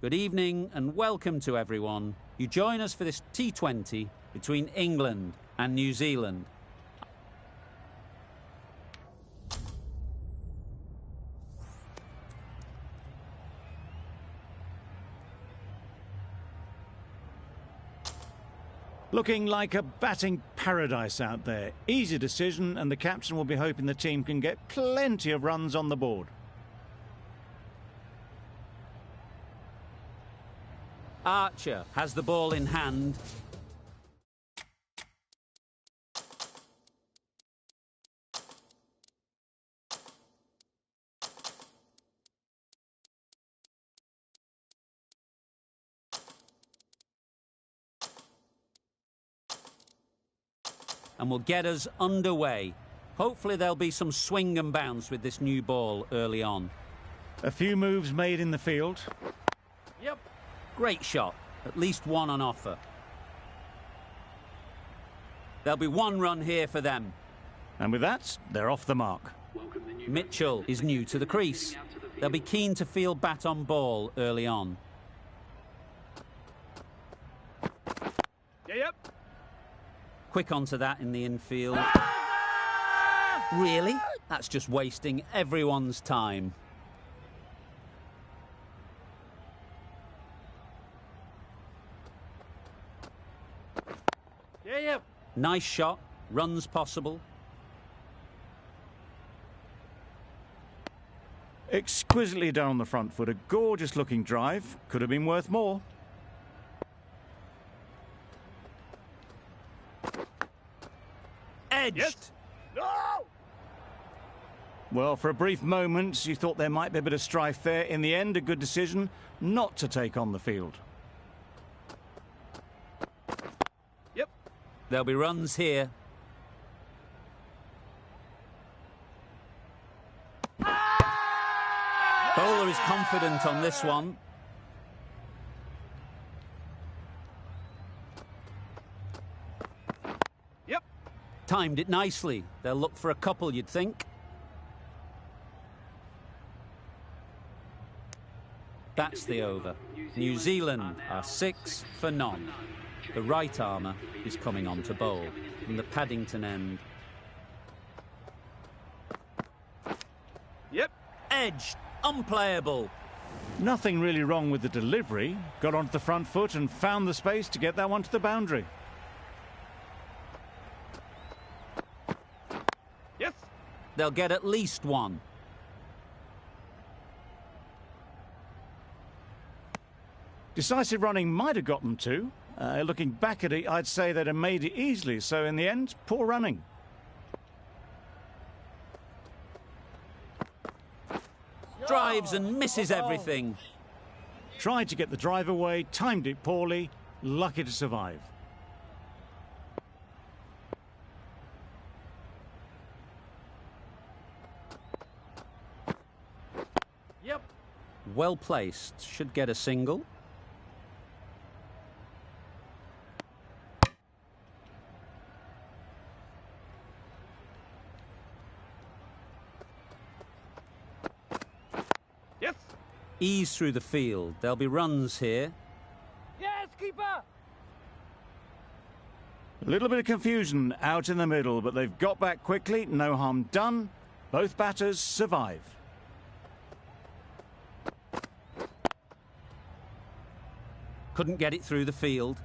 Good evening and welcome to everyone. You join us for this T20 between England and New Zealand. Looking like a batting paradise out there. Easy decision, and the captain will be hoping the team can get plenty of runs on the board. Archer has the ball in hand. And will get us underway. Hopefully there'll be some swing and bounce with this new ball early on. A few moves made in the field. Yep. Great shot. At least one on offer. There'll be one run here for them. And with that, they're off the mark. Mitchell is new to the crease. They'll be keen to field bat on ball early on. Yep. Quick onto that in the infield. Really? That's just wasting everyone's time. Yep. Nice shot. Runs possible. Exquisitely done on the front foot. A gorgeous looking drive. Could have been worth more. Edged. Yes. No! Well, for a brief moment, you thought there might be a bit of strife there. In the end, a good decision not to take on the field. Yep. There'll be runs here. Bowler is confident on this one. Yep. Timed it nicely. They'll look for a couple, you'd think. That's the over. New Zealand are 6 for none. The right armour is coming on to bowl from the Paddington end. Yep. Edged. Unplayable. Nothing really wrong with the delivery. Got onto the front foot and found the space to get that one to the boundary. Yes. They'll get at least one. Decisive running might have got them two. Looking back at it, I'd say they'd have made it easily. So in the end, poor running. Drives and misses everything. Tried to get the drive away, timed it poorly, lucky to survive. Yep. Well placed. Should get a single. Yes. Ease through the field. There'll be runs here. Yes, keeper. A little bit of confusion out in the middle, but they've got back quickly. No harm done. Both batters survive. Couldn't get it through the field.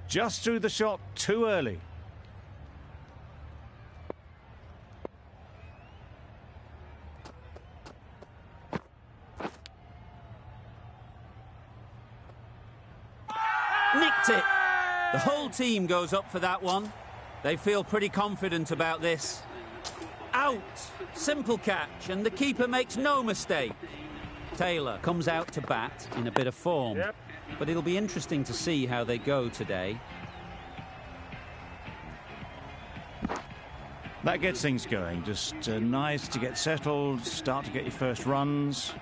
Just threw the shot too early. Nicked it. The whole team goes up for that one. They feel pretty confident about this. Out. Simple catch, and the keeper makes no mistake. Taylor comes out to bat in a bit of form. Yep. But it'll be interesting to see how they go today. That gets things going. Just nice to get settled, start to get your first runs.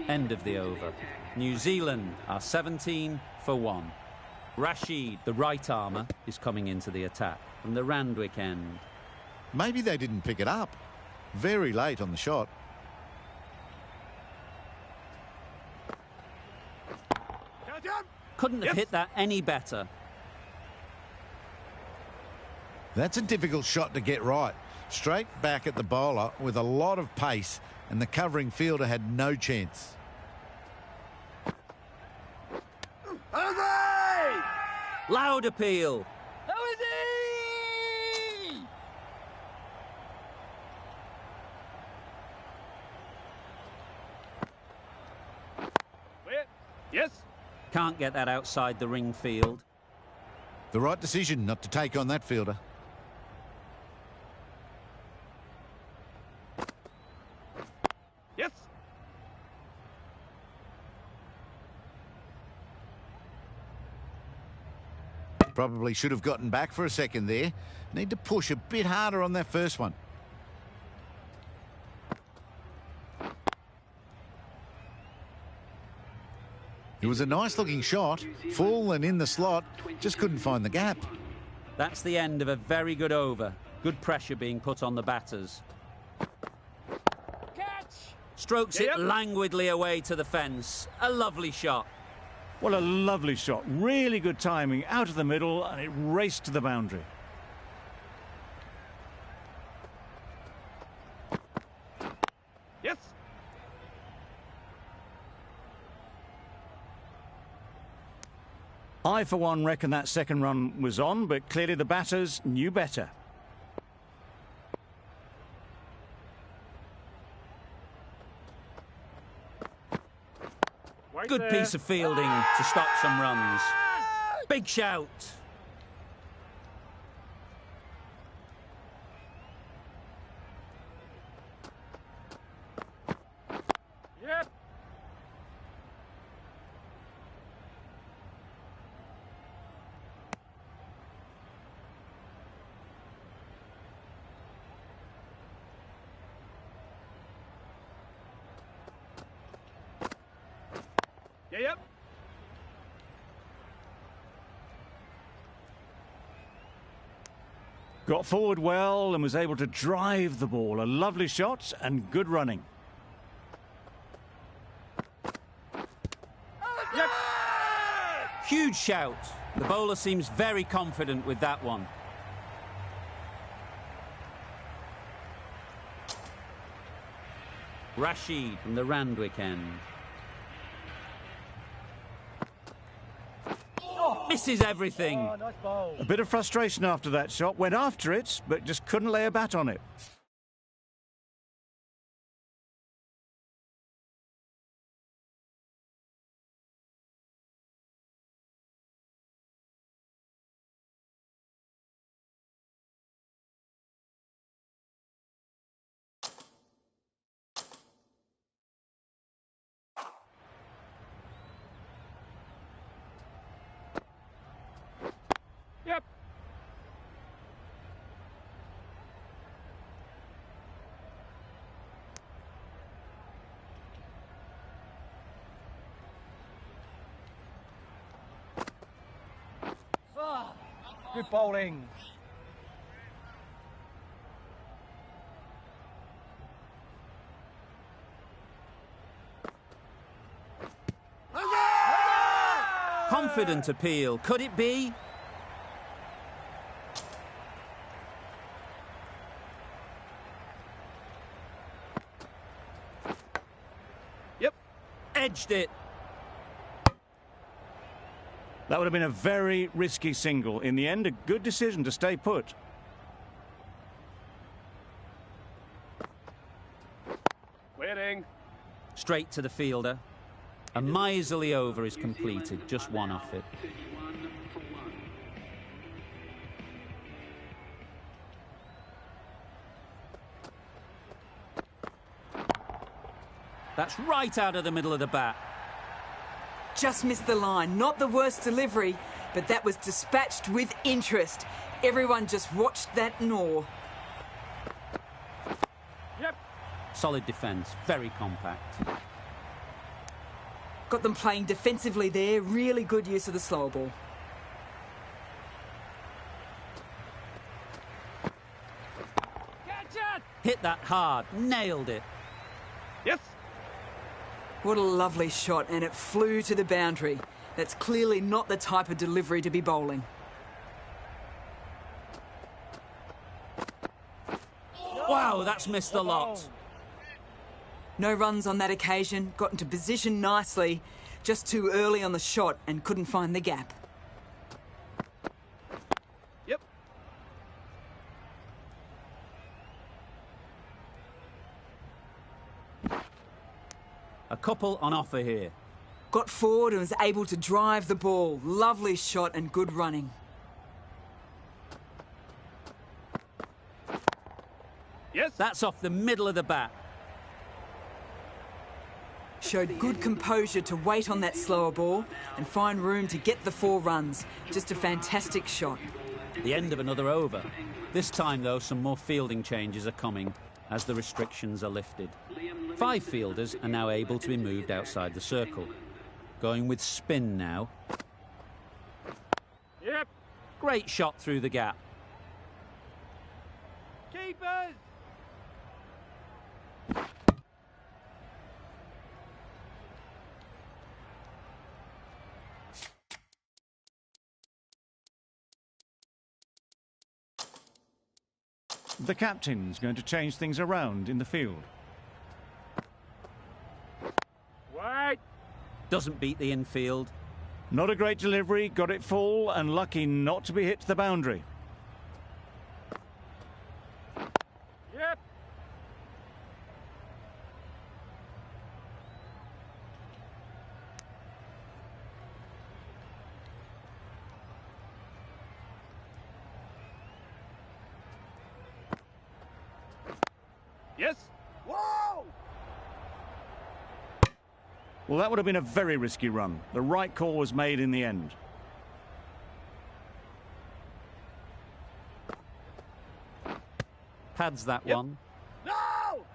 End of the over. New Zealand are 17 for 1. Rashid, the right armour, is coming into the attack from the Randwick end. Maybe they didn't pick it up. Very late on the shot. Couldn't have hit that any better. That's a difficult shot to get right. Straight back at the bowler with a lot of pace, and the covering fielder had no chance. Loud appeal. Yes. Can't get that outside the ring field. The right decision not to take on that fielder. Yes. Probably should have gotten back for a second there. Need to push a bit harder on that first one. It was a nice looking shot, full and in the slot, just couldn't find the gap. That's the end of a very good over. Good pressure being put on the batters. Catch. Strokes it languidly away to the fence. A lovely shot. Well, a lovely shot. Really good timing. Out of the middle, and it raced to the boundary. Yes. I, for one, reckon that second run was on, but clearly the batters knew better. Good piece of fielding to stop some runs. Big shout. Yep. Yep. Got forward well and was able to drive the ball. A lovely shot and good running. Yep. Huge shout. The bowler seems very confident with that one. Rashid from the Randwick end. Misses everything. Oh, nice ball. A bit of frustration after that shot. Went after it, but just couldn't lay a bat on it. Yep. Good bowling. Confident appeal. Could it be? Yep. Edged it. That would have been a very risky single. In the end, a good decision to stay put. Waiting. Straight to the fielder. A miserly over is completed. Just one off it. That's right out of the middle of the bat. Just missed the line. Not the worst delivery, but that was dispatched with interest. Everyone just watched that gnaw. Yep. Solid defence. Very compact. Got them playing defensively there. Really good use of the slow ball. Catch it. Hit that hard. Nailed it. Yes. What a lovely shot, and it flew to the boundary. That's clearly not the type of delivery to be bowling. Wow, that's missed the lot. No runs on that occasion, got into position nicely, just too early on the shot and couldn't find the gap. Yep. A couple on offer here. Got forward and was able to drive the ball. Lovely shot and good running. Yes. That's off the middle of the bat. Showed good composure to wait on that slower ball and find room to get the 4 runs. Just a fantastic shot. The end of another over. This time, though, some more fielding changes are coming as the restrictions are lifted. 5 fielders are now able to be moved outside the circle. Going with spin now. Yep. Great shot through the gap. Keepers. The captain's going to change things around in the field. Wait. Doesn't beat the infield. Not a great delivery, got it full and lucky not to be hit to the boundary. Yep. Yes. Whoa! Well, that would have been a very risky run. The right call was made in the end. Pads that Yep. one. No!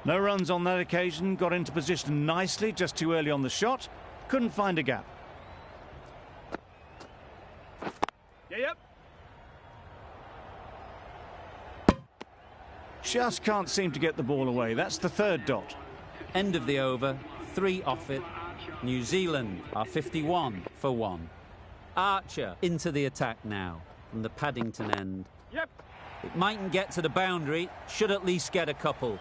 No runs on that occasion, got into position nicely, just too early on the shot. Couldn't find a gap. Yeah, yep. Just can't seem to get the ball away. That's the 3rd dot. End of the over. 3 off it. New Zealand are 51 for 1. Archer into the attack now from the Paddington end. Yep. It mightn't get to the boundary, should at least get a couple.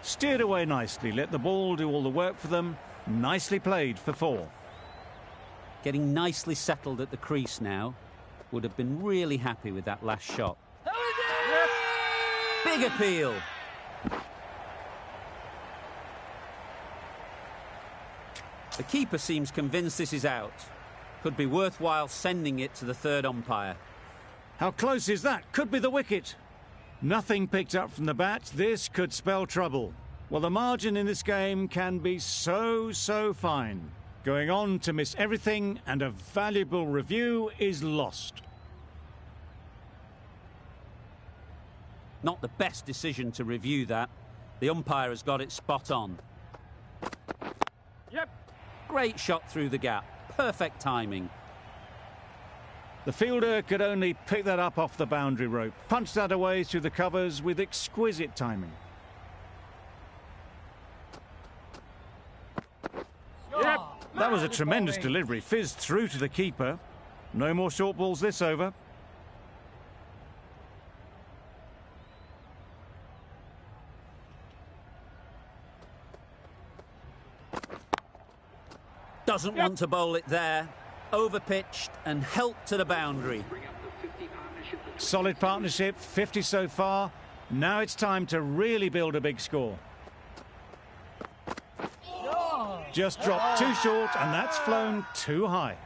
Steered away nicely, let the ball do all the work for them. Nicely played for 4. Getting nicely settled at the crease now. Would have been really happy with that last shot. Big appeal. The keeper seems convinced this is out. Could be worthwhile sending it to the 3rd umpire. How close is that? Could be the wicket. Nothing picked up from the bat. This could spell trouble. Well, the margin in this game can be so fine. Going on to miss everything, and a valuable review is lost. Not the best decision to review that. The umpire has got it spot on. Yep. Great shot through the gap. Perfect timing. The fielder could only pick that up off the boundary rope. Punched that away through the covers with exquisite timing. Yep. That was a tremendous delivery. Fizzed through to the keeper. No more short balls this over. Doesn't want to bowl it there. Overpitched and helped to the boundary. Solid partnership, 50 so far. Now it's time to really build a big score. Just dropped too short, and that's flown too high.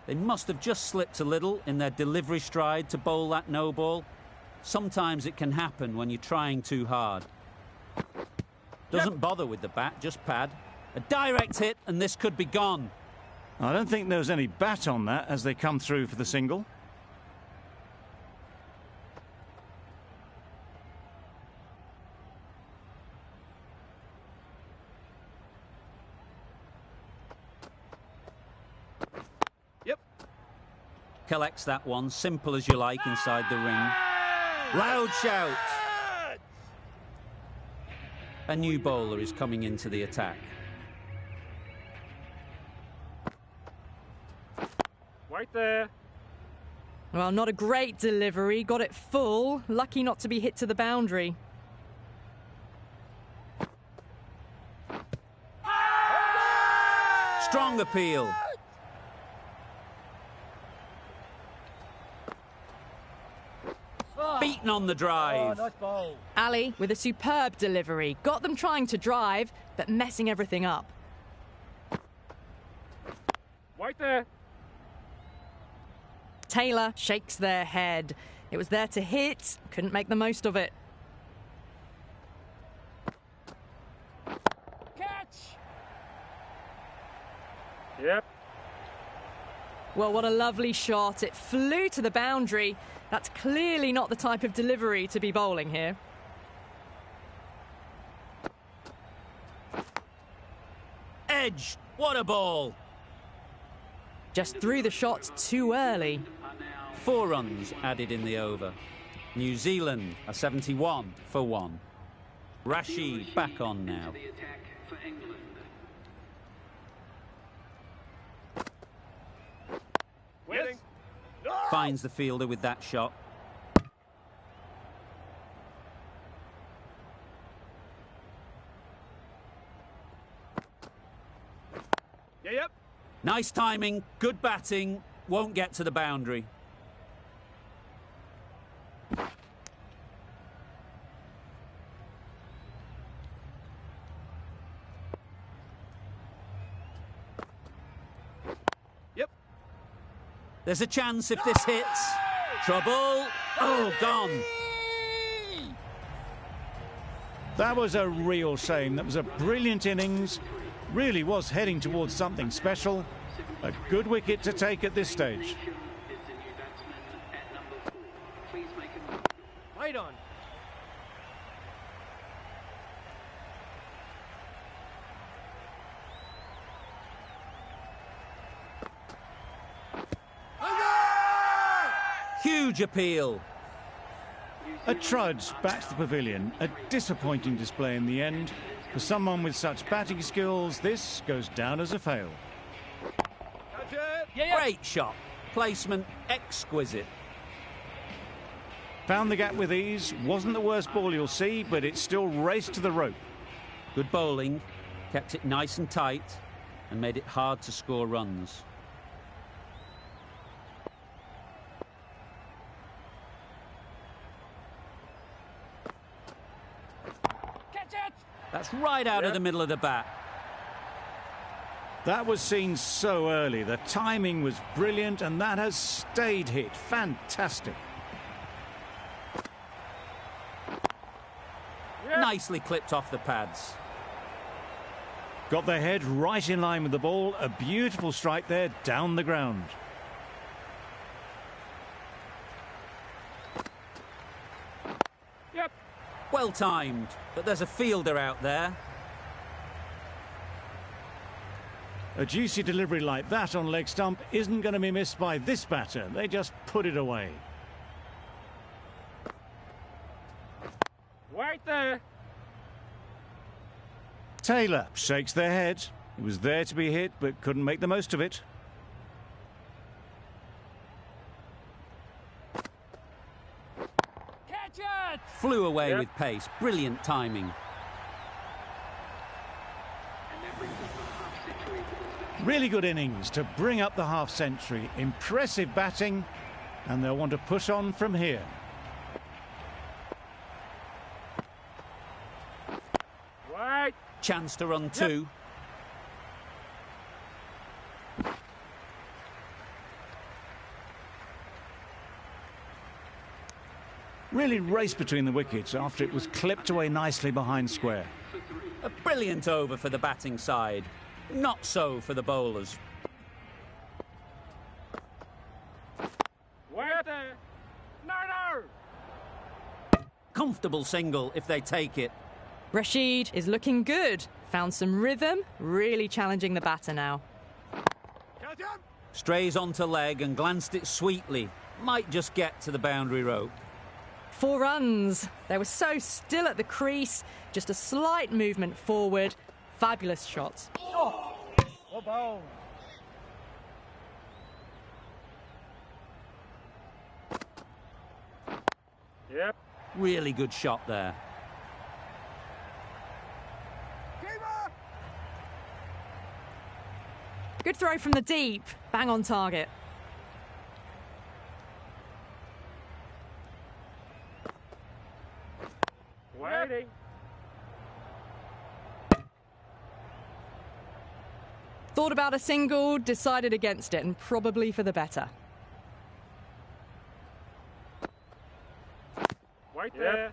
They must have just slipped a little in their delivery stride to bowl that no ball. Sometimes it can happen when you're trying too hard. Doesn't bother with the bat, just pad. A direct hit, and this could be gone. I don't think there was any bat on that as they come through for the single. Yep. Collects that one, simple as you like, inside the ring. Loud shout. A new bowler is coming into the attack. Wait there. Well, not a great delivery. Got it full. Lucky not to be hit to the boundary. Strong appeal. Beaten on the drive. Ali with a superb delivery. Got them trying to drive, but messing everything up. Wait there. Taylor shakes their head. It was there to hit, couldn't make the most of it. Catch! Yep. Well, what a lovely shot. It flew to the boundary. That's clearly not the type of delivery to be bowling here. Edge. What a ball. Just threw the shot too early. 4 runs added in the over. New Zealand are 71 for 1. Rashid back on now. Waiting. Finds the fielder with that shot. Yep. Nice timing, good batting, won't get to the boundary. Yep. There's a chance if this hits. Trouble. Oh, gone. That was a real shame. That was a brilliant innings. Really was heading towards something special. A good wicket to take at this stage. Wait on. Huge appeal. A trudge back to the pavilion. A disappointing display in the end. For someone with such batting skills, this goes down as a fail. Catch it. Great shot. Placement exquisite. Found the gap with ease. Wasn't the worst ball you'll see, but it still raced to the rope. Good bowling. Kept it nice and tight and made it hard to score runs. Catch it. That's right out of the middle of the bat. That was seen so early. The timing was brilliant, and that has stayed hit. Fantastic. Nicely clipped off the pads. Got their head right in line with the ball. A beautiful strike there down the ground. Yep. Well timed, but there's a fielder out there. A juicy delivery like that on leg stump isn't going to be missed by this batter. They just put it away. Wait there. Taylor shakes their head. It was there to be hit, but couldn't make the most of it. Catch it. Flew away with pace. Brilliant timing. Really good innings to bring up the half-century. Impressive batting, and they'll want to push on from here. Wait. Chance to run 2. Really raced between the wickets after it was clipped away nicely behind square. A brilliant over for the batting side. Not so for the bowlers. Wait there. No. Comfortable single if they take it. Rashid is looking good. Found some rhythm, really challenging the batter now. Catch him. Strays onto leg and glanced it sweetly. Might just get to the boundary rope. 4 runs. They were so still at the crease, just a slight movement forward. Fabulous shot. Yep. Really good shot there. Keeper! Good throw from the deep. Bang on target. Waiting. Thought about a single, decided against it, and probably for the better. Wait there.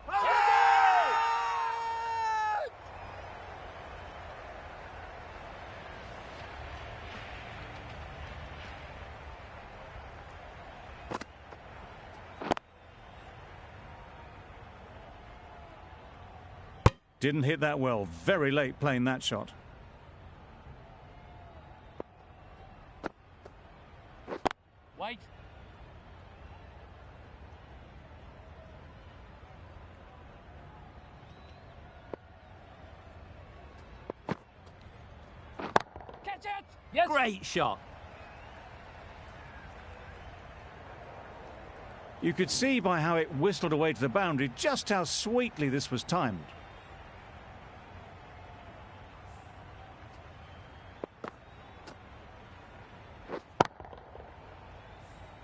Didn't hit that well. Very late playing that shot. Wait. Catch it! Yes! Great shot. You could see by how it whistled away to the boundary just how sweetly this was timed.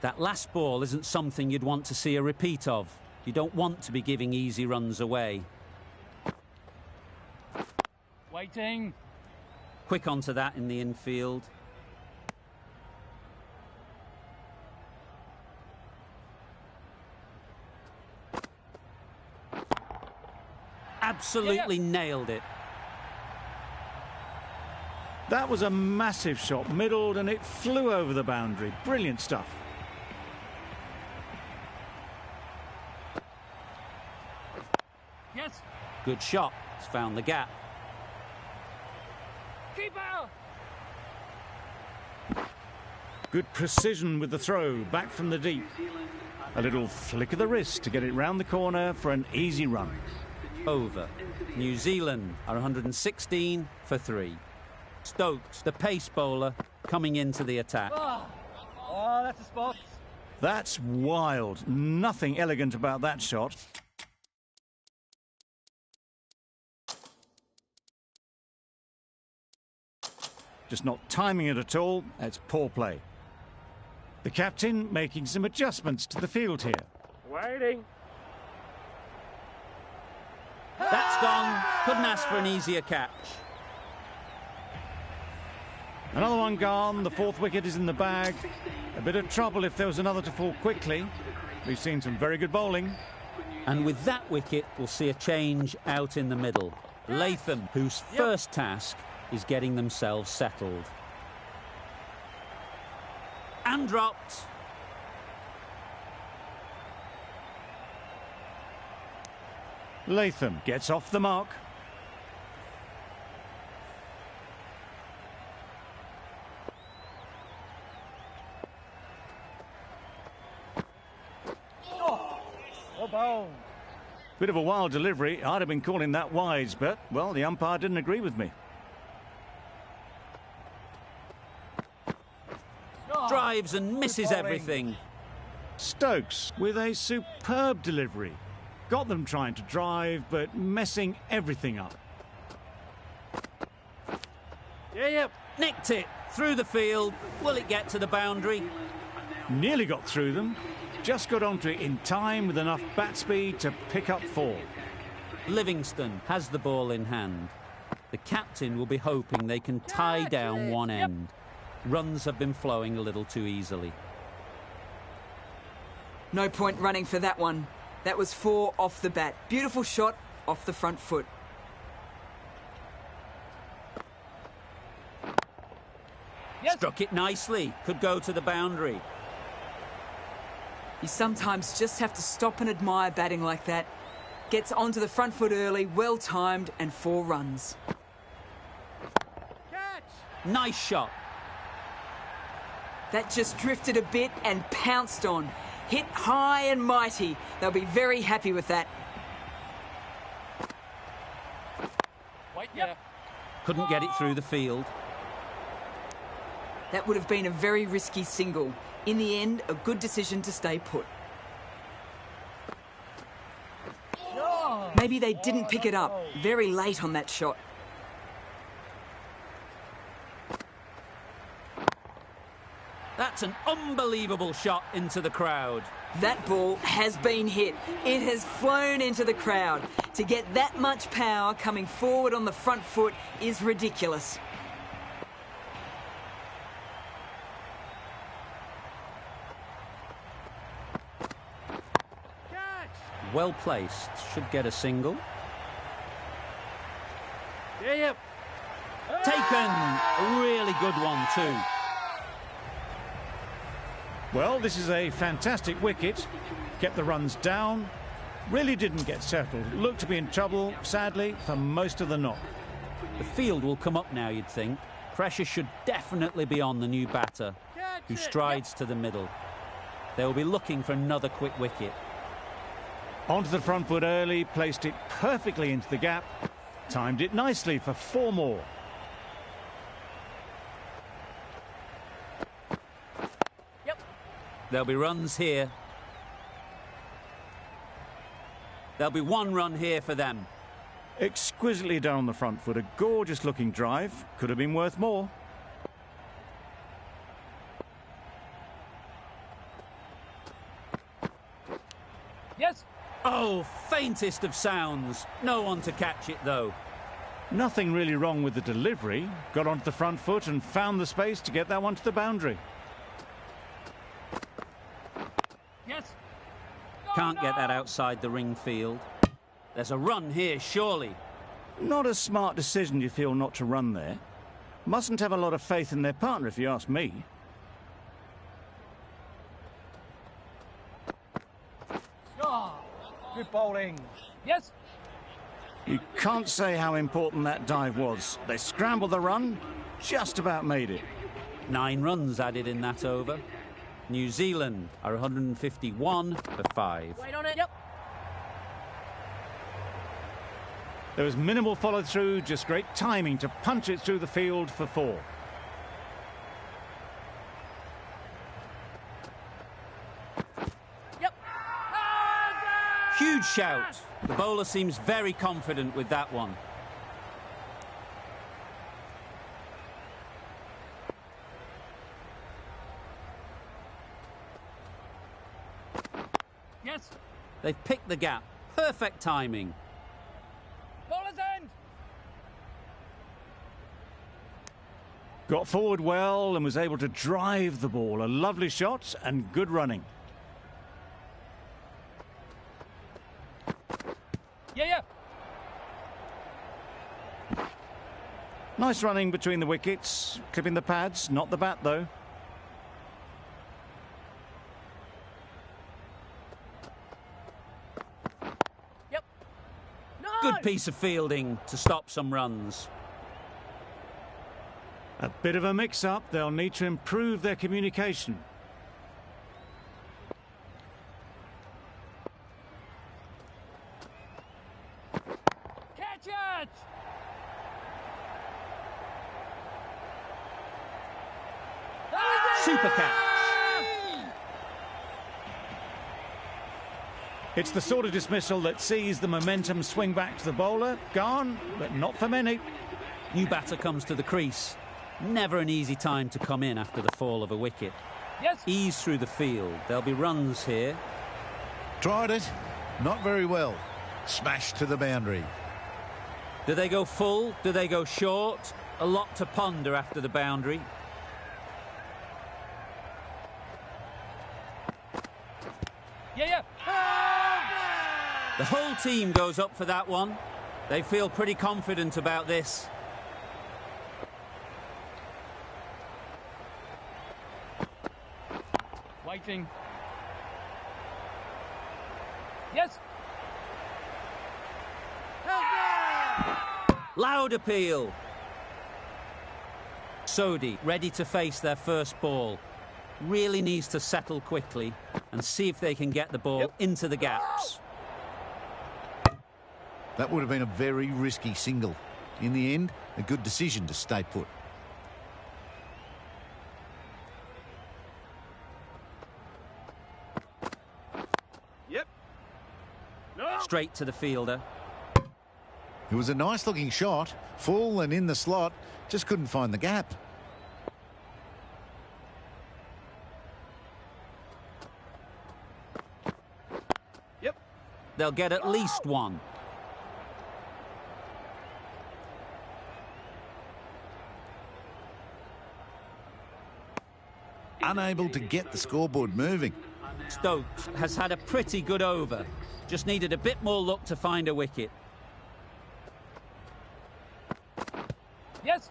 That last ball isn't something you'd want to see a repeat of. You don't want to be giving easy runs away. Waiting. Quick onto that in the infield. Absolutely nailed it. That was a massive shot, middled, and it flew over the boundary. Brilliant stuff. Yes. Good shot. It's found the gap. Keeper! Good precision with the throw, back from the deep. A little flick of the wrist to get it round the corner for an easy run. Over. New Zealand are 116 for 3. Stokes, the pace bowler, coming into the attack. Oh, that's a spot. That's wild. Nothing elegant about that shot. Just not timing it at all. That's poor play. The captain making some adjustments to the field here. Waiting. That's gone. Couldn't ask for an easier catch. Another one gone. The 4th wicket is in the bag. A bit of trouble if there was another to fall quickly. We've seen some very good bowling. And with that wicket, we'll see a change out in the middle. Latham, whose first task is getting themselves settled. And dropped. Latham gets off the mark. Bit of a wild delivery. I'd have been calling that wise, but, well, the umpire didn't agree with me. Drives and misses everything. Stokes with a superb delivery. Got them trying to drive, but messing everything up. Yep. Nicked it through the field. Will it get to the boundary? Nearly got through them. Just got onto it in time with enough bat speed to pick up 4. Livingston has the ball in hand. The captain will be hoping they can tie down one end. Runs have been flowing a little too easily. No point running for that one. That was 4 off the bat. Beautiful shot off the front foot. Struck it nicely. Could go to the boundary. You sometimes just have to stop and admire batting like that. Gets onto the front foot early, well timed, and 4 runs. Catch! Nice shot. That just drifted a bit and pounced on. Hit high and mighty. They'll be very happy with that. Wait there. Couldn't get it through the field. That would have been a very risky single. In the end, a good decision to stay put. Maybe they didn't pick it up. Very late on that shot. That's an unbelievable shot into the crowd. That ball has been hit. It has flown into the crowd. To get that much power coming forward on the front foot is ridiculous. Well placed. Should get a single. Yeah. Taken. A really good one too. Well, this is a fantastic wicket. Kept the runs down. Really didn't get settled. Looked to be in trouble, sadly, for most of the knock. The field will come up now, you'd think. Pressure should definitely be on the new batter, who strides to the middle. They will be looking for another quick wicket. Onto the front foot early, placed it perfectly into the gap. Timed it nicely for 4 more. There'll be runs here. There'll be 1 run here for them. Exquisitely done on the front foot. A gorgeous looking drive. Could have been worth more. Yes. Oh, faintest of sounds. No one to catch it, though. Nothing really wrong with the delivery. Got onto the front foot and found the space to get that one to the boundary. Yes. Can't get that outside the ring field. There's a run here, surely. Not a smart decision, you feel, not to run there. Mustn't have a lot of faith in their partner, if you ask me. Good bowling. Yes. You can't say how important that dive was. They scrambled the run, just about made it. 9 runs added in that over. New Zealand are 151 for 5. Wait on it. Yep. There was minimal follow-through, just great timing to punch it through the field for 4. Yep. Huge shout. The bowler seems very confident with that one. Yes. They've picked the gap. Perfect timing. Bowler's end. Got forward well and was able to drive the ball. A lovely shot and good running. Yeah. Nice running between the wickets. Clipping the pads, not the bat though. Yep. No. Good piece of fielding to stop some runs. A bit of a mix-up. They'll need to improve their communication. Catch it. Super catch. It's the sort of dismissal that sees the momentum swing back to the bowler. Gone, but not for many. New batter comes to the crease. Never an easy time to come in after the fall of a wicket. Yes. Ease through the field. There'll be runs here. Tried it. Not very well. Smashed to the boundary. Do they go full? Do they go short? A lot to ponder after the boundary. Yeah. The whole team goes up for that one. They feel pretty confident about this. Waiting. Yes. Loud appeal. Sodhi ready to face their first ball. Really needs to settle quickly. and see if they can get the ball into the gaps. That would have been a very risky single. In the end, a good decision to stay put. Straight to the fielder. It was a nice-looking shot, full and in the slot, just couldn't find the gap. They'll get at least one. Unable to get the scoreboard moving. Stokes has had a pretty good over. Just needed a bit more luck to find a wicket. Yes.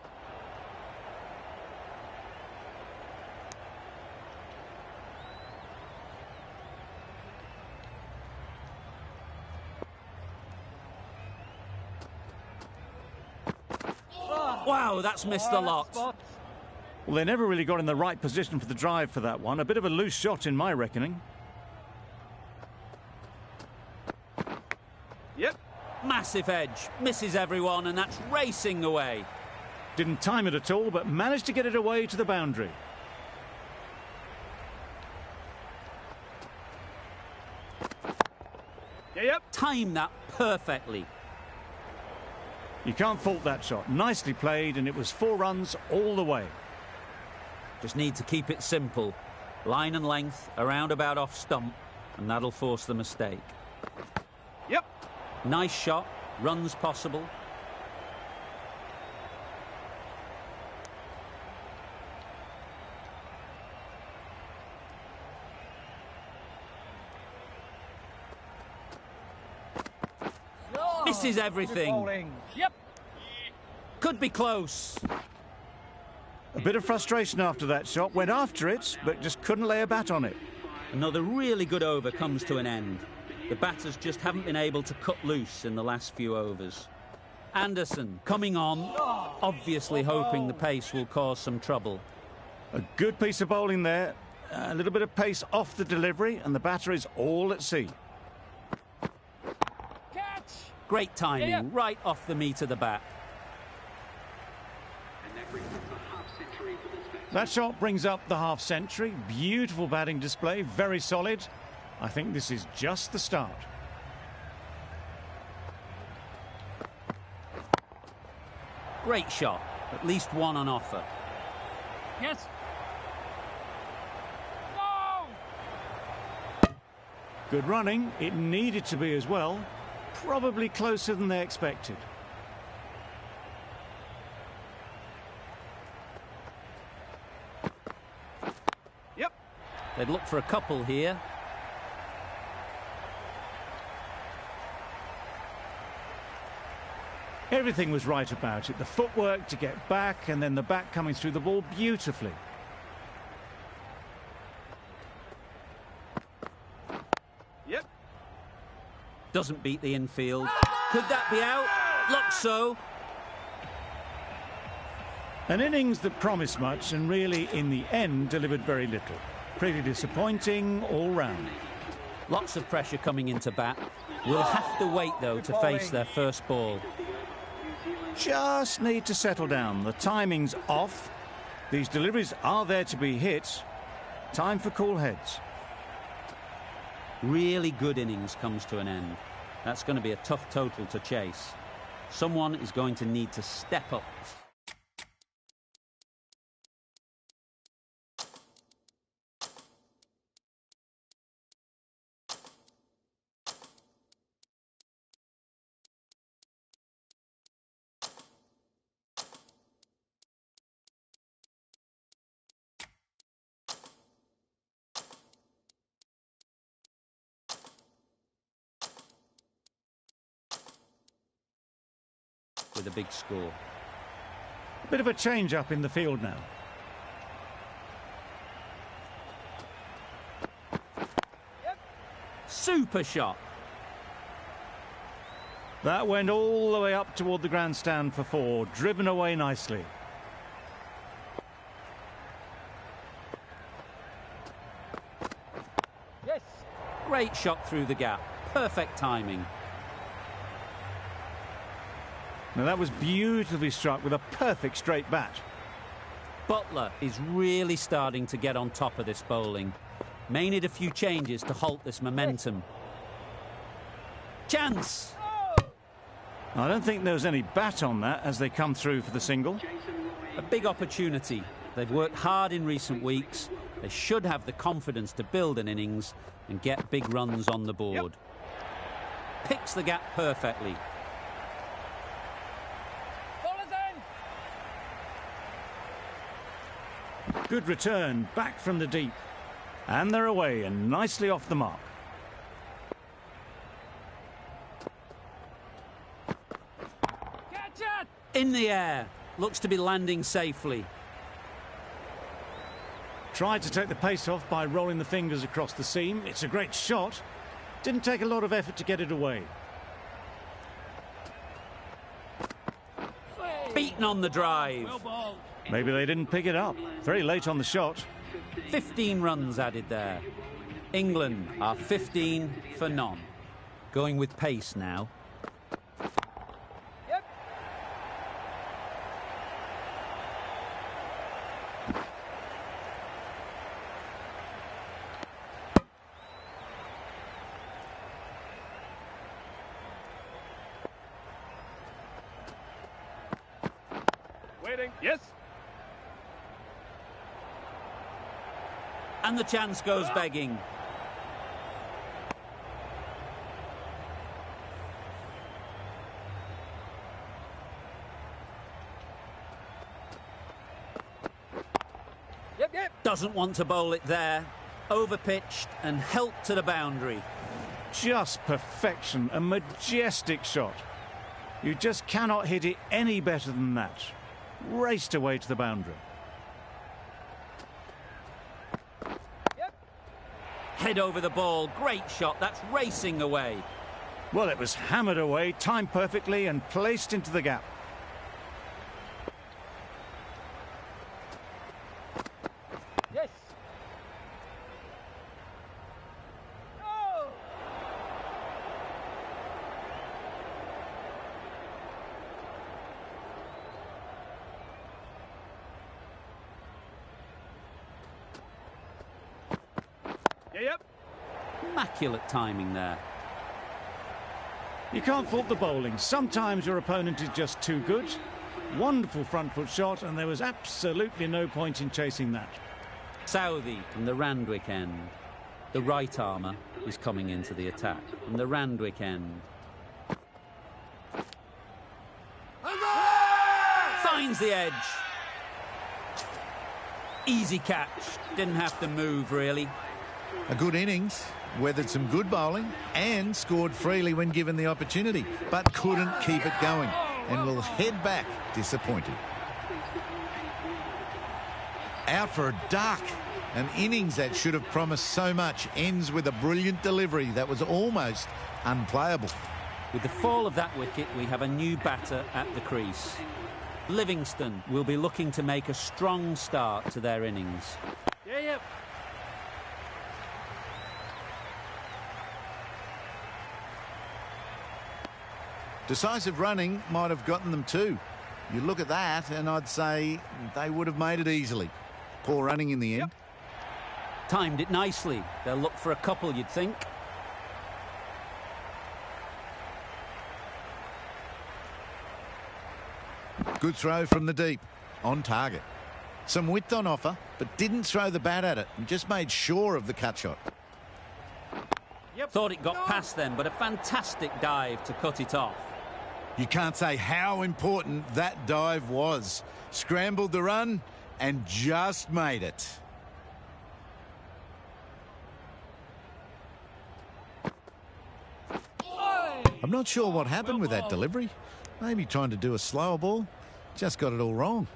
Wow, that's missed the lot. Well, they never really got in the right position for the drive for that one. A bit of a loose shot in my reckoning. Massive edge, misses everyone, and that's racing away. Didn't time it at all, but managed to get it away to the boundary. Timed that perfectly. You can't fault that shot. Nicely played, and it was 4 runs all the way. Just need to keep it simple. Line and length, around about off stump, and that'll force the mistake. Nice shot, runs possible. Misses everything. Could be close. A bit of frustration after that shot. Went after it, but just couldn't lay a bat on it. Another really good over comes to an end. The batters just haven't been able to cut loose in the last few overs. Anderson coming on, obviously hoping the pace will cause some trouble. A good piece of bowling there. A little bit of pace off the delivery, and the batter is all at sea. Catch. Great timing, right off the meat of the bat. That shot brings up the half-century. Beautiful batting display, very solid. I think this is just the start. Great shot, at least one on offer. Yes. No. Good running. It needed to be as well. Probably closer than they expected. They'd look for a couple here. Everything was right about it. The footwork to get back, and then the bat coming through the ball beautifully. Doesn't beat the infield. Could that be out? Looks so. An innings that promised much and really, in the end, delivered very little. Pretty disappointing all round. Lots of pressure coming into bat. We'll have to wait, though, to face their first ball. Just need to settle down. The timing's off. These deliveries are there to be hit. Time for cool heads. Really good innings comes to an end. That's going to be a tough total to chase. Someone is going to need to step up. With a big score. A bit of a change-up in the field now. Super shot. That went all the way up toward the grandstand for 4, driven away nicely. Great shot through the gap. Perfect timing. Now that was beautifully struck with a perfect straight bat. Butler is really starting to get on top of this bowling. May need a few changes to halt this momentum. Chance! I don't think there was any bat on that as they come through for the single. A big opportunity. They've worked hard in recent weeks. They should have the confidence to build an innings and get big runs on the board. Picks the gap perfectly. Good return, back from the deep. And they're away and nicely off the mark. Catch it! In the air. Looks to be landing safely. Tried to take the pace off by rolling the fingers across the seam. It's a great shot. Didn't take a lot of effort to get it away. Beaten on the drive. Well balled. Maybe they didn't pick it up. Very late on the shot. 15 runs added there. England are 15 for none. Going with pace now. Yep. Waiting. Yes. And the chance goes begging. Yep. Doesn't want to bowl it there. Overpitched and helped to the boundary. Just perfection, a majestic shot. You just cannot hit it any better than that. Raced away to the boundary. Head over the ball. Great shot. That's racing away. Well, it was hammered away, timed perfectly and placed into the gap. Yes. Oh. Yep. Immaculate timing there. You can't fault the bowling. Sometimes your opponent is just too good. Wonderful front foot shot, and there was absolutely no point in chasing that. Southey from the Randwick end. The right armour is coming into the attack. From the Randwick end. Finds the edge. Easy catch. Didn't have to move, really. A good innings, weathered some good bowling and scored freely when given the opportunity, but couldn't keep it going and will head back disappointed. Out for a duck. An innings that should have promised so much ends with a brilliant delivery that was almost unplayable. With the fall of that wicket, we have a new batter at the crease. Livingston will be looking to make a strong start to their innings. Yep. Decisive running might have gotten them too. You look at that and I'd say they would have made it easily. Poor running in the end. Timed it nicely. They'll look for a couple, you'd think. Good throw from the deep. On target. Some width on offer, but didn't throw the bat at it and just made sure of the cut shot. Thought it got past them, but a fantastic dive to cut it off. You can't say how important that dive was. Scrambled the run and just made it. I'm not sure what happened with that delivery. Maybe trying to do a slower ball. Just got it all wrong.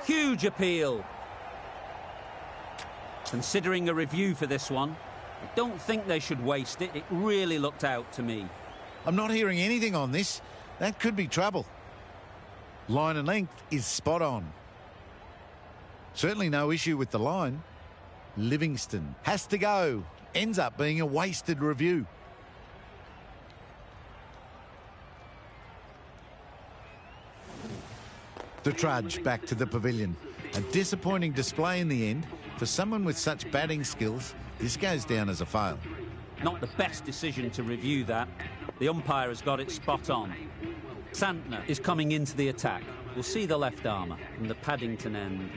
Huge appeal. Considering a review for this one, I don't think they should waste it. It really looked out to me. I'm not hearing anything on this. That could be trouble. Line and length is spot on. Certainly no issue with the line. Livingston has to go. Ends up being a wasted review. The trudge back to the pavilion. A disappointing display in the end. For someone with such batting skills, this goes down as a fail. Not the best decision to review that. The umpire has got it spot on. Santner is coming into the attack. We'll see the left armour from the Paddington end.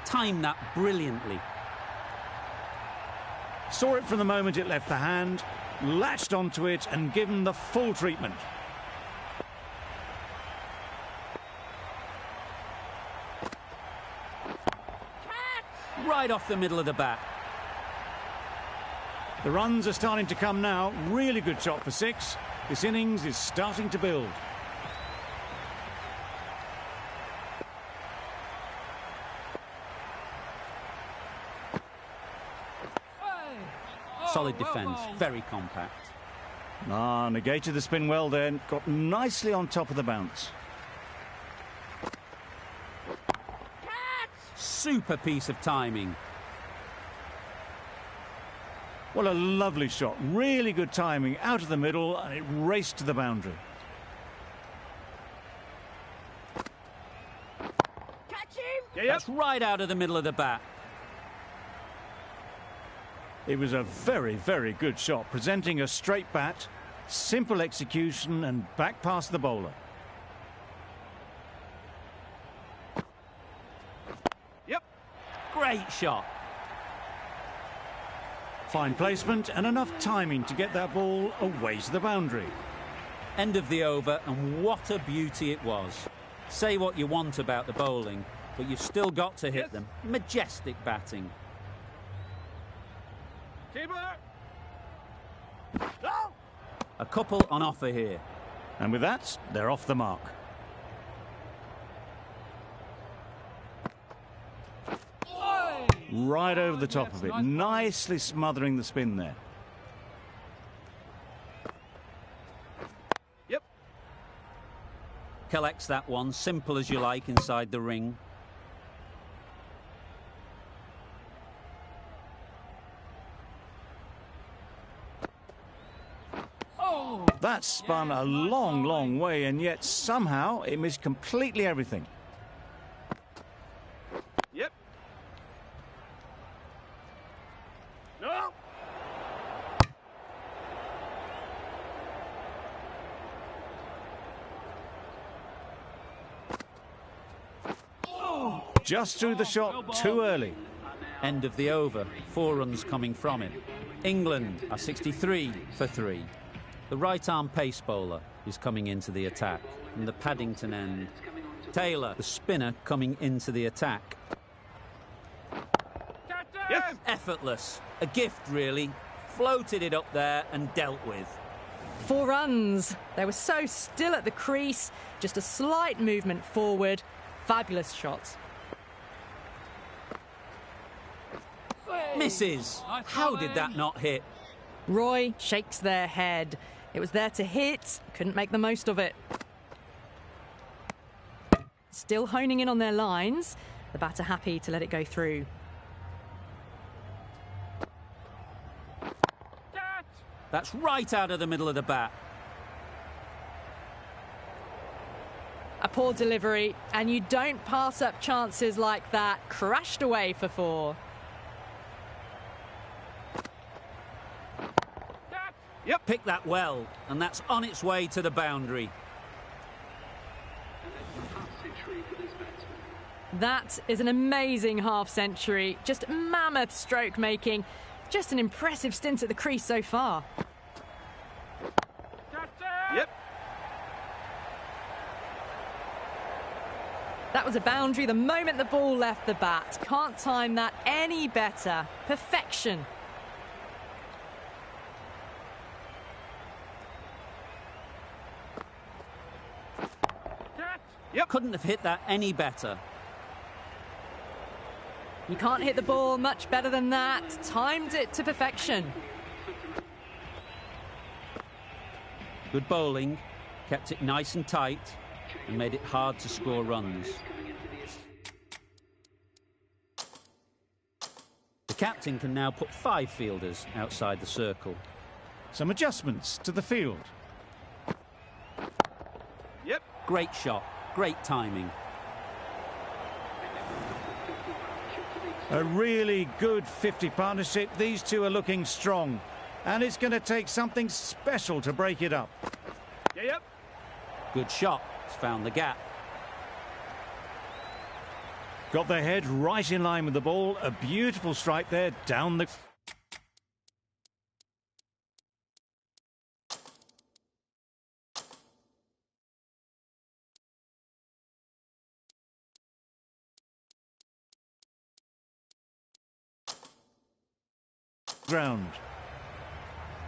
Timed that brilliantly. Saw it from the moment it left the hand, latched onto it and given the full treatment. Right off the middle of the bat. The runs are starting to come now. Really good shot for 6. This innings is starting to build. Solid defence, very compact. Negated the spin well then. Got nicely on top of the bounce. Super piece of timing. Well, a lovely shot. Really good timing. Out of the middle and it raced to the boundary. Catch him! Yeah, That's right out of the middle of the bat. It was a very, very good shot, presenting a straight bat, simple execution and back past the bowler. Yep. Great shot. Fine placement and enough timing to get that ball away to the boundary. End of the over, and what a beauty it was. Say what you want about the bowling, but you've still got to hit them. Majestic batting. Keeper! A couple on offer here. And with that, they're off the mark. Right over the top of it, nicely smothering the spin there. Yep. Collects that one, simple as you like, inside the ring. That spun a long, long way, and yet somehow it missed completely everything. Yep. No. Just threw the shot too early. End of the over. 4 runs coming from it. England are 63 for 3. The right-arm pace bowler is coming into the attack from the Paddington end. Taylor, the spinner, coming into the attack. Yes. Effortless. A gift, really. Floated it up there and dealt with. 4 runs. They were so still at the crease. Just a slight movement forward. Fabulous shots. Misses. How did that not hit? Roy shakes their head. It was there to hit, couldn't make the most of it. Still honing in on their lines. The batter happy to let it go through. That's right out of the middle of the bat. A poor delivery, and you don't pass up chances like that. Crashed away for 4. Yep. Picked that well, and that's on its way to the boundary. That is an amazing half-century. Just mammoth stroke making. Just an impressive stint at the crease so far. Yep. That was a boundary the moment the ball left the bat. Can't time that any better. Perfection. Yep. Couldn't have hit that any better. You can't hit the ball much better than that. Timed it to perfection. Good bowling. Kept it nice and tight. and made it hard to score runs. The captain can now put 5 fielders outside the circle. Some adjustments to the field. Yep. Great shot, great timing. A really good 50 partnership. These two are looking strong. And it's going to take something special to break it up. Yep. Good shot, it's found the gap. Got their head right in line with the ball. A beautiful strike there down the... ground.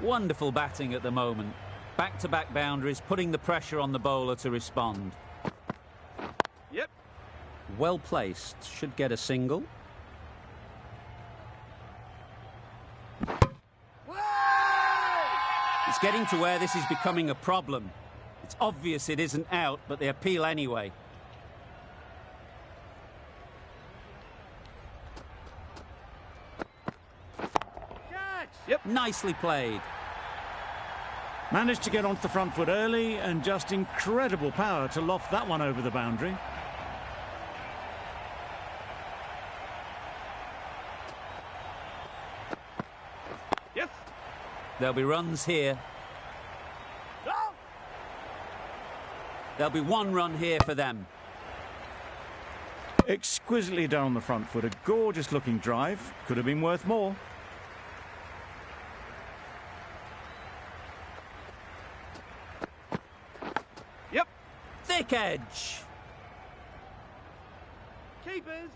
Wonderful batting at the moment. Back-to-back boundaries, putting the pressure on the bowler to respond. Yep. Well placed, should get a single. It's getting to where this is becoming a problem. It's obvious it isn't out, but they appeal anyway. Yep. Nicely played. Managed to get onto the front foot early and just incredible power to loft that one over the boundary. Yes. There'll be runs here. Go. There'll be 1 run here for them. Exquisitely done on the front foot. A gorgeous looking drive. Could have been worth more. Yep. Thick edge. Keepers.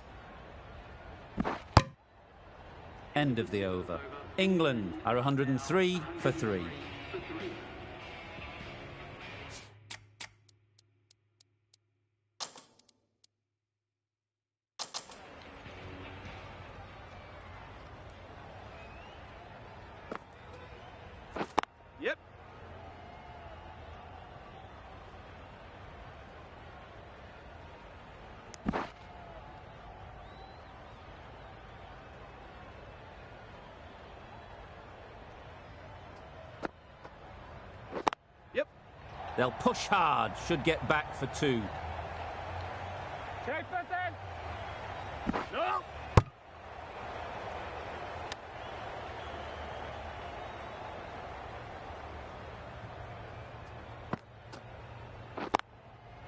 End of the over. England are 103 for 3. Yep. Yep. They'll push hard, should get back for 2. Check that then. No.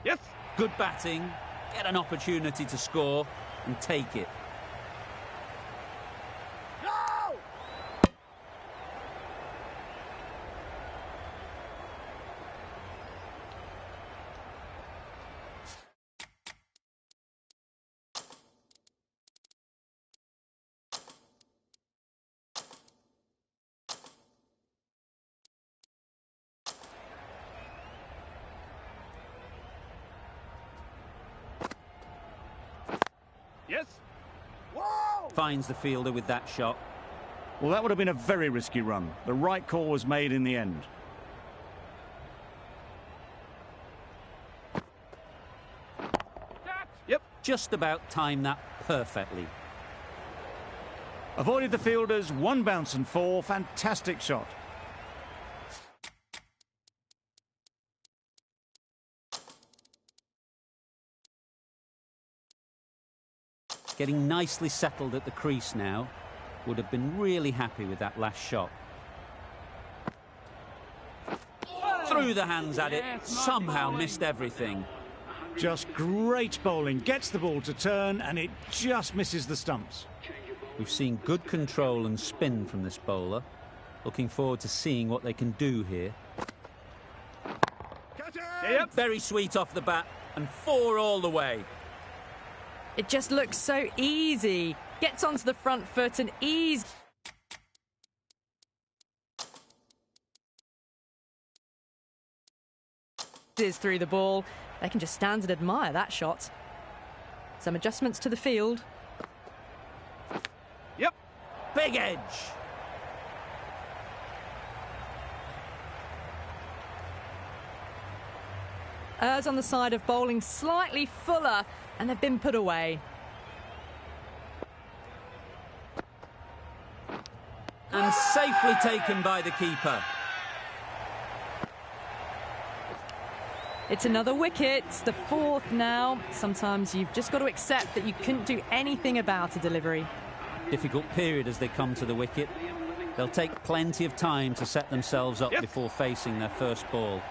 Yes. Good batting, get an opportunity to score and take it. No. Yes. Whoa. Finds the fielder with that shot. Well, that would have been a very risky run. The right call was made in the end. Yep. Just about timed that perfectly. Avoided the fielders, 1 bounce and 4. Fantastic shot. Getting nicely settled at the crease now. Would have been really happy with that last shot. Through the hands at it, somehow missed everything. Just great bowling. Gets the ball to turn and it just misses the stumps. We've seen good control and spin from this bowler. Looking forward to seeing what they can do here. Catch it. Yep. Very sweet off the bat and 4 all the way. It just looks so easy. Gets onto the front foot and ease. Is through the ball. They can just stand and admire that shot. Some adjustments to the field. Yep. Big edge. Errs on the side of bowling slightly fuller, and they've been put away. And safely taken by the keeper. It's another wicket, the fourth now. Sometimes you've just got to accept that you couldn't do anything about a delivery. Difficult period as they come to the wicket. They'll take plenty of time to set themselves up before facing their first ball.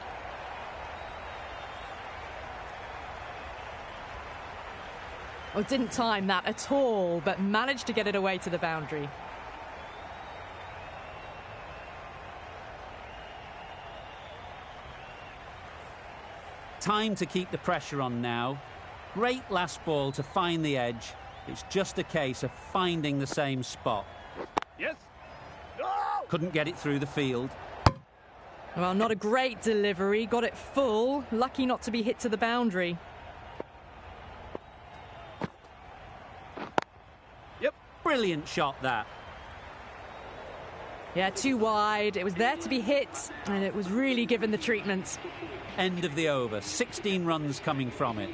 Oh, didn't time that at all, but managed to get it away to the boundary. Time to keep the pressure on now. Great last ball to find the edge. It's just a case of finding the same spot. Yes. No. Couldn't get it through the field. Well, not a great delivery. Got it full. Lucky not to be hit to the boundary. Yep. Brilliant shot, that. Yeah, too wide. It was there to be hit, and it was really given the treatment. End of the over. 16 runs coming from it.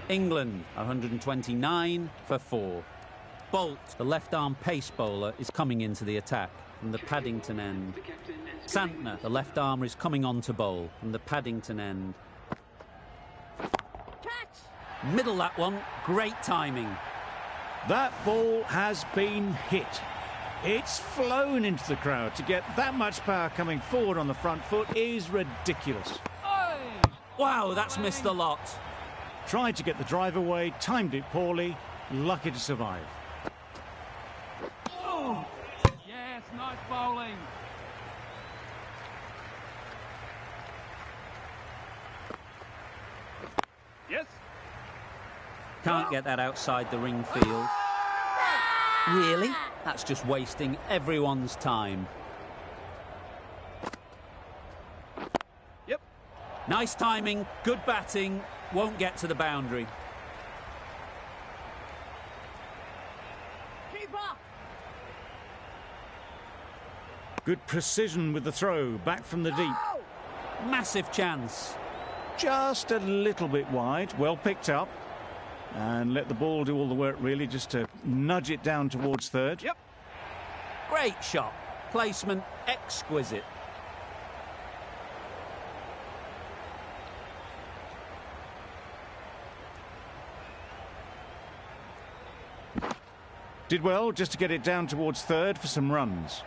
England 129 for 4. Bolt, the left-arm pace bowler, is coming into the attack from the Paddington end. Santner, the left armer, is coming on to bowl from the Paddington end. Catch. Middle that one. Great timing. That ball has been hit. It's flown into the crowd. To get that much power coming forward on the front foot is ridiculous. Wow, that's missed the lot. Tried to get the drive away, timed it poorly, lucky to survive. Oh. Yes, nice bowling. Yes. Can't get that outside the ring field. Really? That's just wasting everyone's time. Yep. Nice timing, good batting, won't get to the boundary. Keep up. Good precision with the throw, back from the deep. Massive chance. Just a little bit wide, well picked up. And let the ball do all the work, really, just to nudge it down towards third. Yep. Great shot. Placement exquisite. Did well just to get it down towards third for some runs.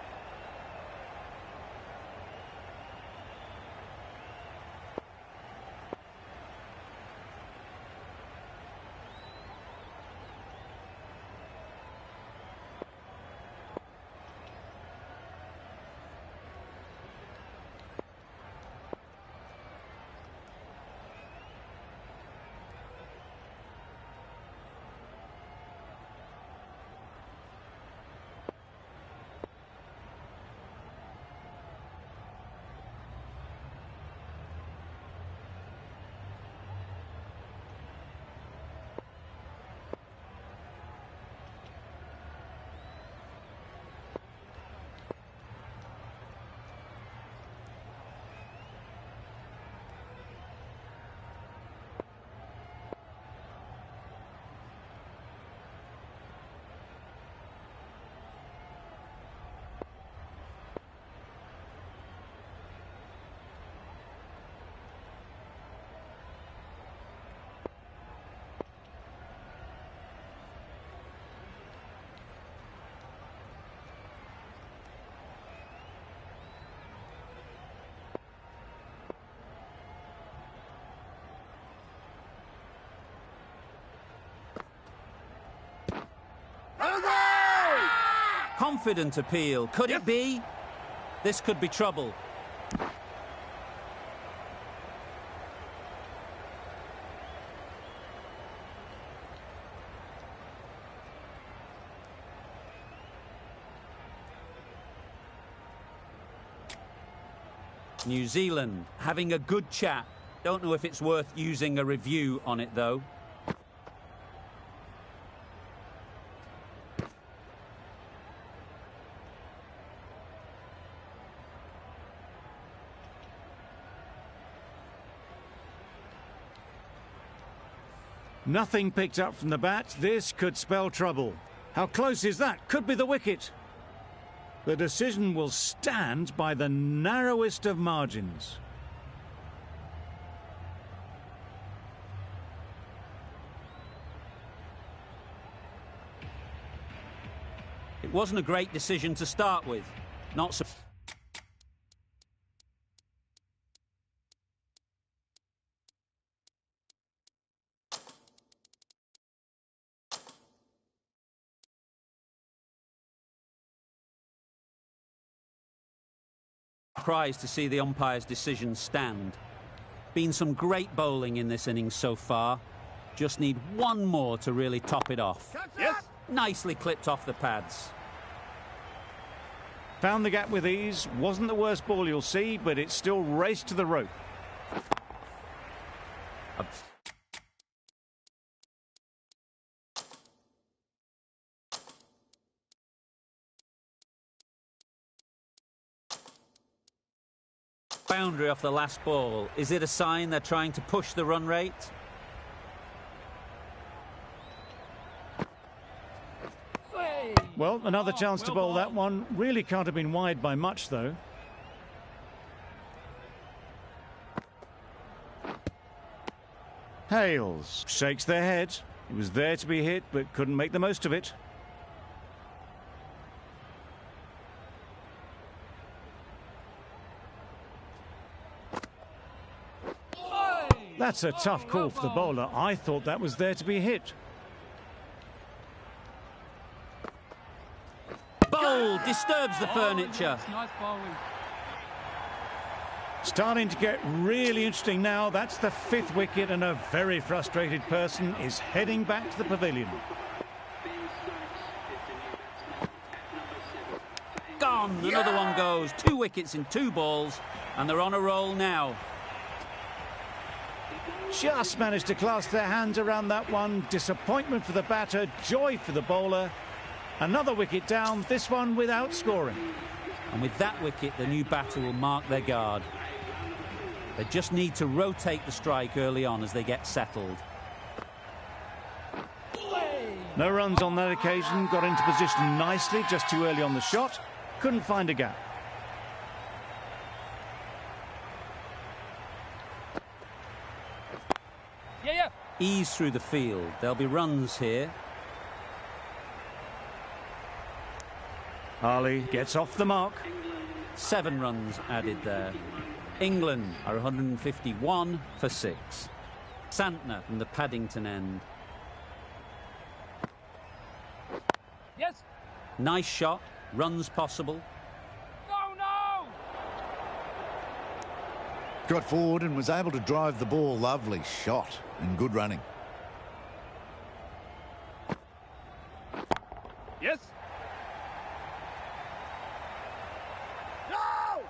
Confident appeal. Could it be? This could be trouble. New Zealand having a good chat. Don't know if it's worth using a review on it, though. Nothing picked up from the bat. This could spell trouble. How close is that? Could be the wicket. The decision will stand by the narrowest of margins. It wasn't a great decision to start with. Not so... Surprised to see the umpire's decision stand. Been some great bowling in this innings so far. Just need one more to really top it off. Yes. Nicely clipped off the pads. Found the gap with ease. Wasn't the worst ball you'll see, but it still raced to the rope. Boundary off the last ball. Is it a sign they're trying to push the run rate? Well, another chance to bowl that one. Really can't have been wide by much, though. Hales shakes their head. He was there to be hit, but couldn't make the most of it. That's a tough call for the bowler. I thought that was there to be hit. Bowl disturbs the furniture. Nice bowling. Starting to get really interesting now. That's the 5th wicket, and a very frustrated person is heading back to the pavilion. Gone. Another one goes. 2 wickets in 2 balls, and they're on a roll now. Just managed to clasp their hands around that one. Disappointment for the batter, joy for the bowler. Another wicket down, this one without scoring. And with that wicket, the new batter will mark their guard. They just need to rotate the strike early on as they get settled. No runs on that occasion, got into position nicely, just too early on the shot. Couldn't find a gap. Yeah. Ease through the field. There'll be runs here. Ali gets off the mark. 7 runs added there. England are 151 for 6. Santner from the Paddington end. Yes. Nice shot. Runs possible. No. Got forward and was able to drive the ball. Lovely shot and good running. Yes. No.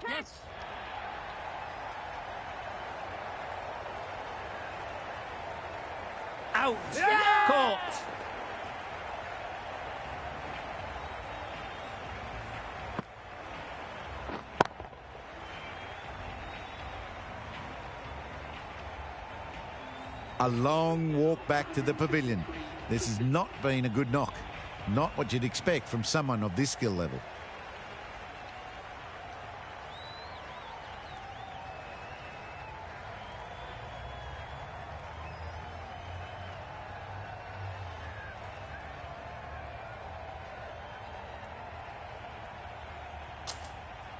Yes. Out. Caught. A long walk back to the pavilion. This has not been a good knock. Not what you'd expect from someone of this skill level.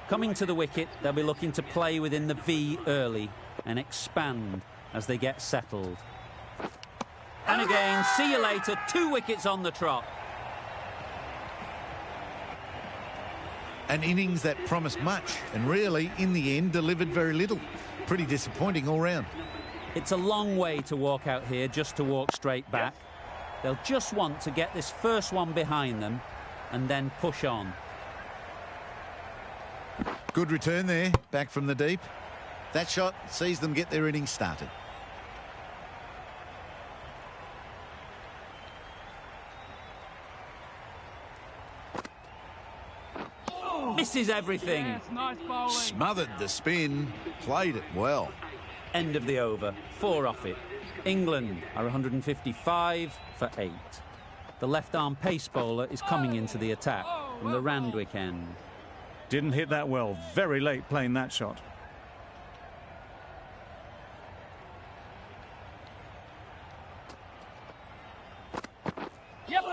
Coming to the wicket, they'll be looking to play within the V early and expand as they get settled. And again, see you later. 2 wickets on the trot. An innings that promised much and really, in the end, delivered very little. Pretty disappointing all round. It's a long way to walk out here just to walk straight back. They'll just want to get this first one behind them and then push on. Good return there, back from the deep. That shot sees them get their innings started. misses everything. Yes, nice bowling. Smothered the spin, played it well. End of the over. 4 off it. England are 155 for 8. The left-arm pace bowler is coming into the attack from the Randwick end. Didn't hit that well. Very late playing that shot. Yep.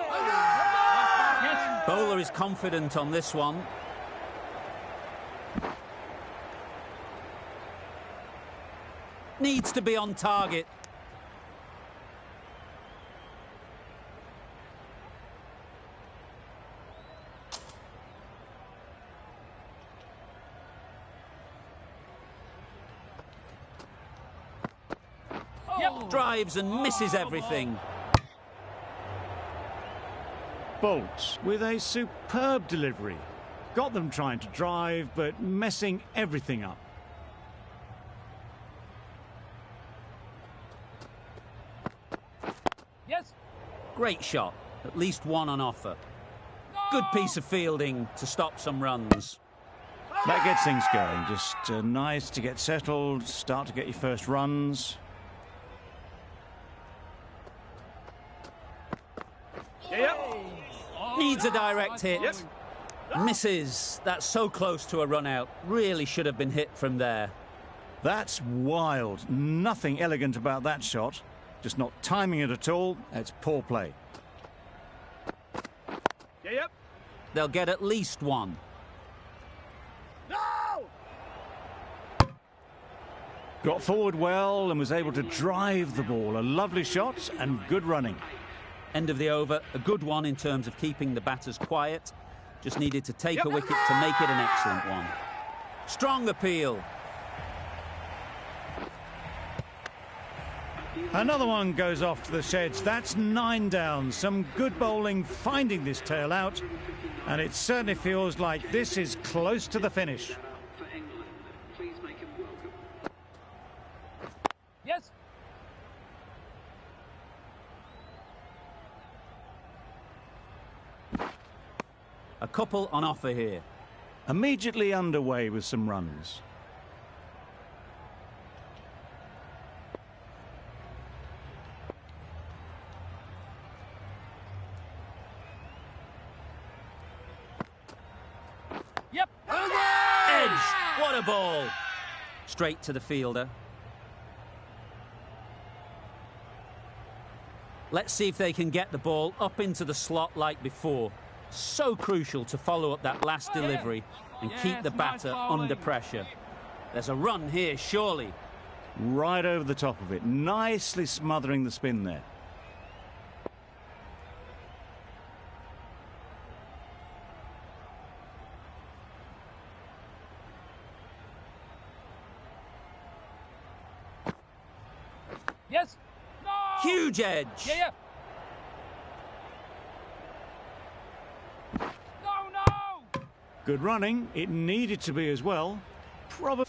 Yes. Bowler is confident on this one. Needs to be on target. Yep. Drives and misses everything. Bolt with a superb delivery. Got them trying to drive, but messing everything up. Yes. Great shot. At least one on offer. Good piece of fielding to stop some runs. That gets things going. Just nice to get settled, start to get your first runs. Yep. Needs a direct hit. Misses. That's so close to a run out. Really should have been hit from there. That's wild. Nothing elegant about that shot. Just not timing it at all. It's poor play. Yep. They'll get at least one. No. Got forward well and was able to drive the ball. A lovely shot and good running. End of the over. A good one in terms of keeping the batters quiet. Just needed to take a wicket to make it an excellent one. Strong appeal. Another one goes off to the sheds. That's 9 down. Some good bowling finding this tail out. And it certainly feels like this is close to the finish. Yes. A couple on offer here. Immediately underway with some runs. Yep. Edge. What a ball. Straight to the fielder. Let's see if they can get the ball up into the slot like before. So crucial to follow up that last delivery and keep the batter under pressure. There's a run here, surely. Right over the top of it. Nicely smothering the spin there. Yes. No. Huge edge. Yeah. No. Good running. It needed to be as well. Probably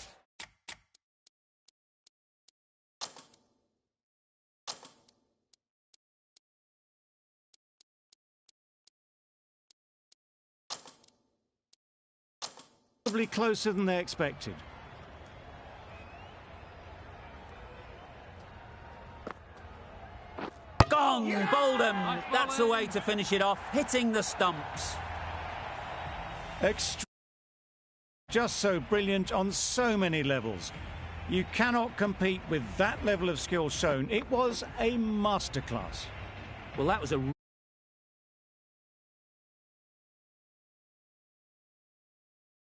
closer than they expected. Gone. Bowled him. That's the way to finish it off. Hitting the stumps. Just so brilliant on so many levels. You cannot compete with that level of skill shown. It was a masterclass. Well, that was a